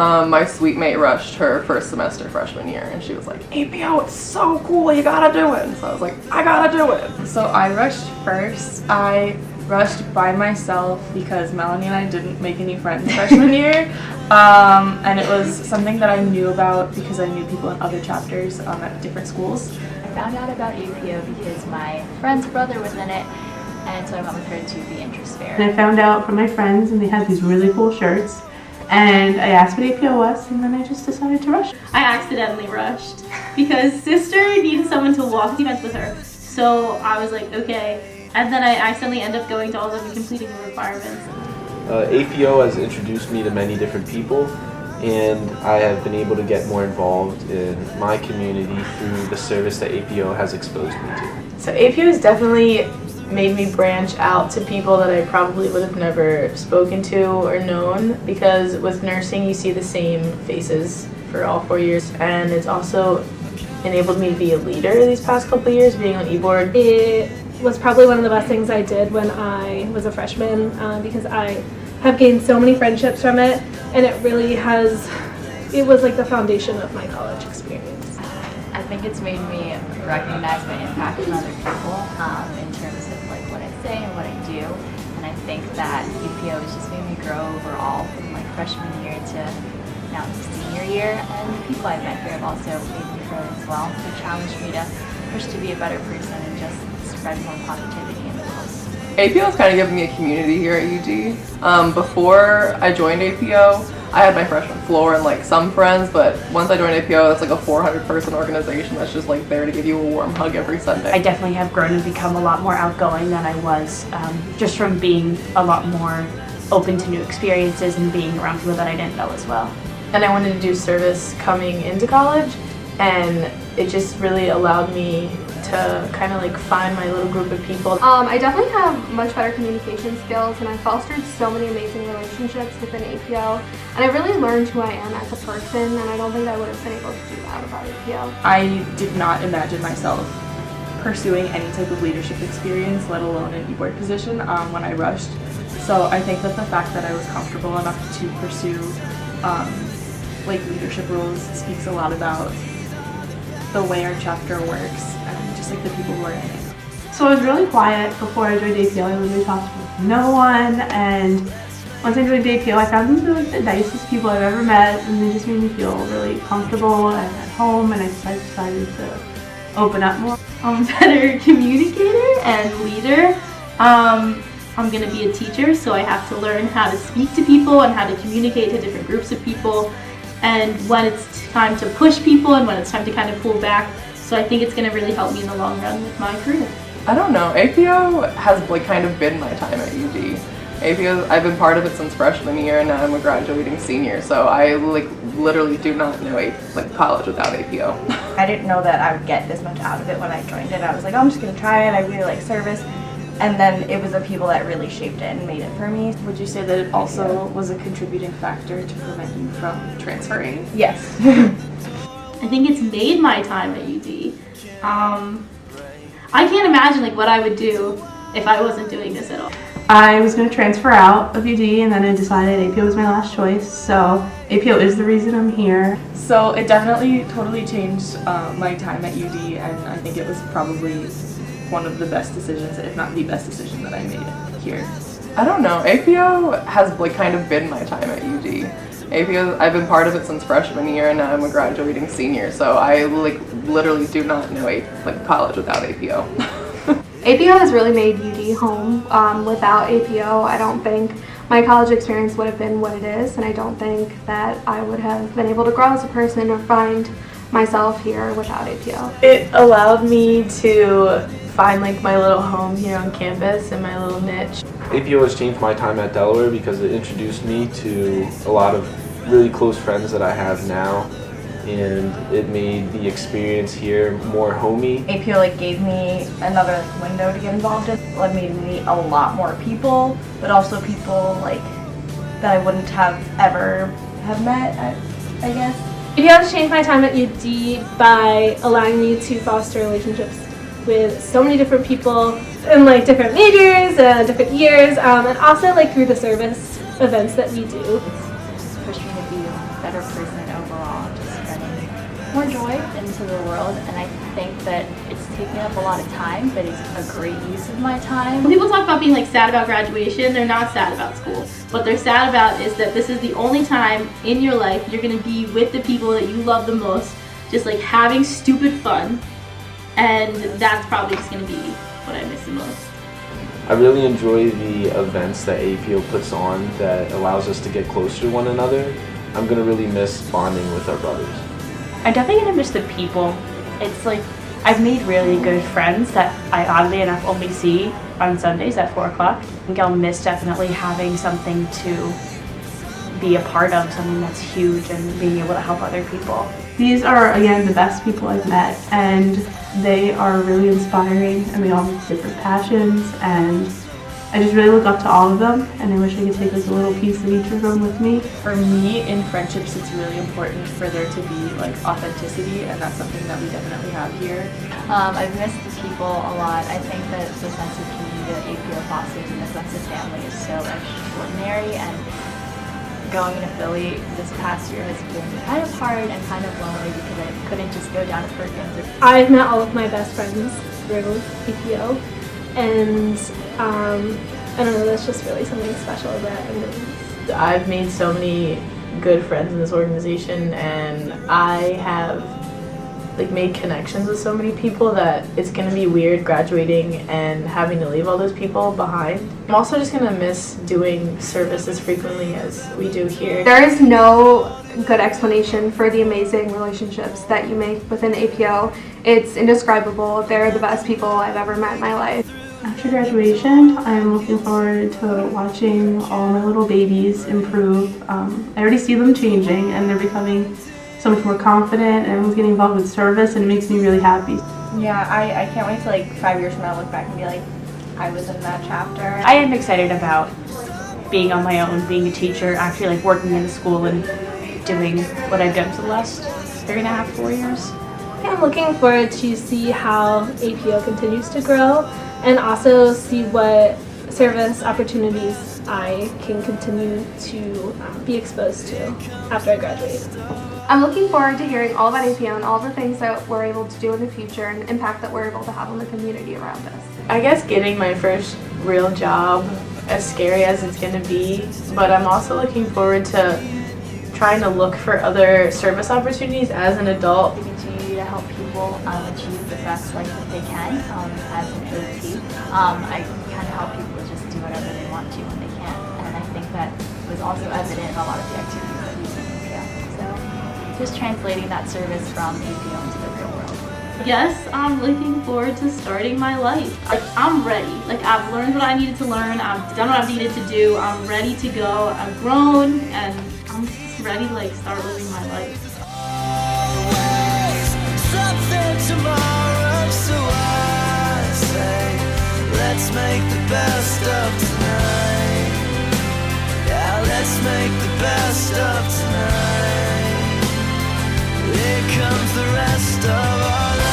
My suite mate rushed her first semester freshman year, and she was like, APO, it's so cool, you gotta do it. And so I was like, I gotta do it. So I rushed first. I rushed by myself because Melanie and I didn't make any friends freshman year. And it was something that I knew about because I knew people in other chapters at different schools. I found out about APO because my friend's brother was in it, and so I went with her to the interest fair. And I found out from my friends, and they had these really cool shirts. And I asked what APO was, and then I just decided to rush. I accidentally rushed because sister needed someone to walk the events with her. So I was like, okay. And then I accidentally ended up going to all of them and completing the requirements. APO has introduced me to many different people, and I have been able to get more involved in my community through the service that APO has exposed me to. So APO has definitely made me branch out to people that I probably would have never spoken to or known, because with nursing you see the same faces for all 4 years, and it's also enabled me to be a leader these past couple of years being on e-board. It was probably one of the best things I did when I was a freshman because I have gained so many friendships from it, and it was like the foundation of my college experience. I think it's made me recognize my impact on other people in terms of like what I say and what I do, and I think that APO has just made me grow overall from like freshman year to now to senior year, and the people I've met here have also made me grow as well. They challenged me to push to be a better person and just spread more positivity in the world. APO has kind of given me a community here at UD. Before I joined APO, I had my freshman floor and like some friends, but once I joined APO, it's like a 400-person organization that's just like there to give you a warm hug every Sunday. I definitely have grown and become a lot more outgoing than I was, just from being a lot more open to new experiences and being around people that I didn't know as well. And I wanted to do service coming into college, and it just really allowed me to kind of like find my little group of people. I definitely have much better communication skills, and I fostered so many amazing relationships within APO, and I really learned who I am as a person, and I don't think I would have been able to do that without APO. I did not imagine myself pursuing any type of leadership experience, let alone an e-board position, when I rushed. So I think that the fact that I was comfortable enough to pursue like leadership roles speaks a lot about the way our chapter works and just like the people who are in it. So I was really quiet before I joined APO. I literally talked with no one, and once I joined APO, I found them to be like the nicest people I've ever met, and they just made me feel really comfortable and at home, and I decided to open up more. I'm a better communicator and leader. I'm going to be a teacher, so I have to learn how to speak to people and how to communicate to different groups of people, and when it's time to push people and when it's time to kind of pull back. So I think it's going to really help me in the long run with my career. I don't know, APO has like kind of been my time at UD. APO, I've been part of it since freshman year, and now I'm a graduating senior, so I like literally do not know college without APO. I didn't know that I would get this much out of it when I joined it. I was like, oh, I'm just going to try it, I really like service. And then it was the people that really shaped it and made it for me. Would you say that it also was a contributing factor to prevent you from transferring? Yes. I think it's made my time at UD. I can't imagine like what I would do if I wasn't doing this at all. I was going to transfer out of UD, and then I decided APO was my last choice, so APO is the reason I'm here. So it definitely totally changed my time at UD, and I think it was probably one of the best decisions, if not the best decision that I made here. I don't know, APO has like kind of been my time at UD. APO, I've been part of it since freshman year, and now I'm a graduating senior, so I like literally do not know college without APO. APO has really made UD home. Without APO, I don't think my college experience would have been what it is, and I don't think that I would have been able to grow as a person or find myself here without APO. It allowed me to find like my little home here on campus and my little niche. APO has changed my time at Delaware because it introduced me to a lot of really close friends that I have now, and it made the experience here more homey. APO like gave me another window to get involved in. It led me to meet a lot more people, but also people like that I wouldn't have ever have met, I guess. APO has changed my time at UD by allowing me to foster relationships with so many different people in like different majors, different years, and also like through the service events that we do. It's pushed me to be a better more joy into the world, and I think that it's taking up a lot of time, but it's a great use of my time. When people talk about being like sad about graduation, they're not sad about school. What they're sad about is that this is the only time in your life you're gonna be with the people that you love the most, just like having stupid fun, and that's probably just gonna be what I miss the most. I really enjoy the events that APO puts on that allows us to get closer to one another. I'm gonna really miss bonding with our brothers. I'm definitely gonna miss the people. It's like I've made really good friends that I oddly enough only see on Sundays at 4 o'clock. I think I'll miss definitely having something to be a part of, something that's huge, and being able to help other people. These are, again, the best people I've met, and they are really inspiring, and we all have different passions, and I just really look up to all of them, and I wish I could take like a little piece of each of them with me. For me, in friendships, it's really important for there to be like authenticity, and that's something that we definitely have here. I've missed the people a lot. I think that the sense of community that APO fosters and the sense of family is so extraordinary, and going into Philly this past year has been kind of hard and kind of lonely because I couldn't just go down to Perkins. I've met all of my best friends through APO, and I don't know, that's just really something special that I miss. I've made so many good friends in this organization, and I have like made connections with so many people that it's gonna be weird graduating and having to leave all those people behind. I'm also just gonna miss doing service as frequently as we do here. There is no good explanation for the amazing relationships that you make within APO. It's indescribable. They're the best people I've ever met in my life. After graduation, I'm looking forward to watching all my little babies improve. I already see them changing, and they're becoming so much more confident, and everyone's getting involved with service, and it makes me really happy. Yeah, I can't wait to like 5 years from now look back and be like, I was in that chapter. I am excited about being on my own, being a teacher, actually like working in a school and doing what I've done for the last 3.5, 4 years. Yeah, I'm looking forward to see how APO continues to grow, and also see what service opportunities I can continue to be exposed to after I graduate. I'm looking forward to hearing all about APO and all the things that we're able to do in the future and the impact that we're able to have on the community around us. I guess getting my first real job, as scary as it's gonna be, but I'm also looking forward to trying to look for other service opportunities as an adult. We continue to help people achieve the best life that they can as an OT. I kind of help people just do whatever they want to when they can, and I think that was also evident in a lot of the activities that we do in APO. So just translating that service from APO into the real world. Yes, I'm looking forward to starting my life. Like, I'm ready. Like, I've learned what I needed to learn. I've done what I've needed to do. I'm ready to go. I've grown, and I'm just ready to like start living my life. Something tomorrow, so I say, let's make the best of tonight. Yeah, let's make the best of tonight. Here comes the rest of our life.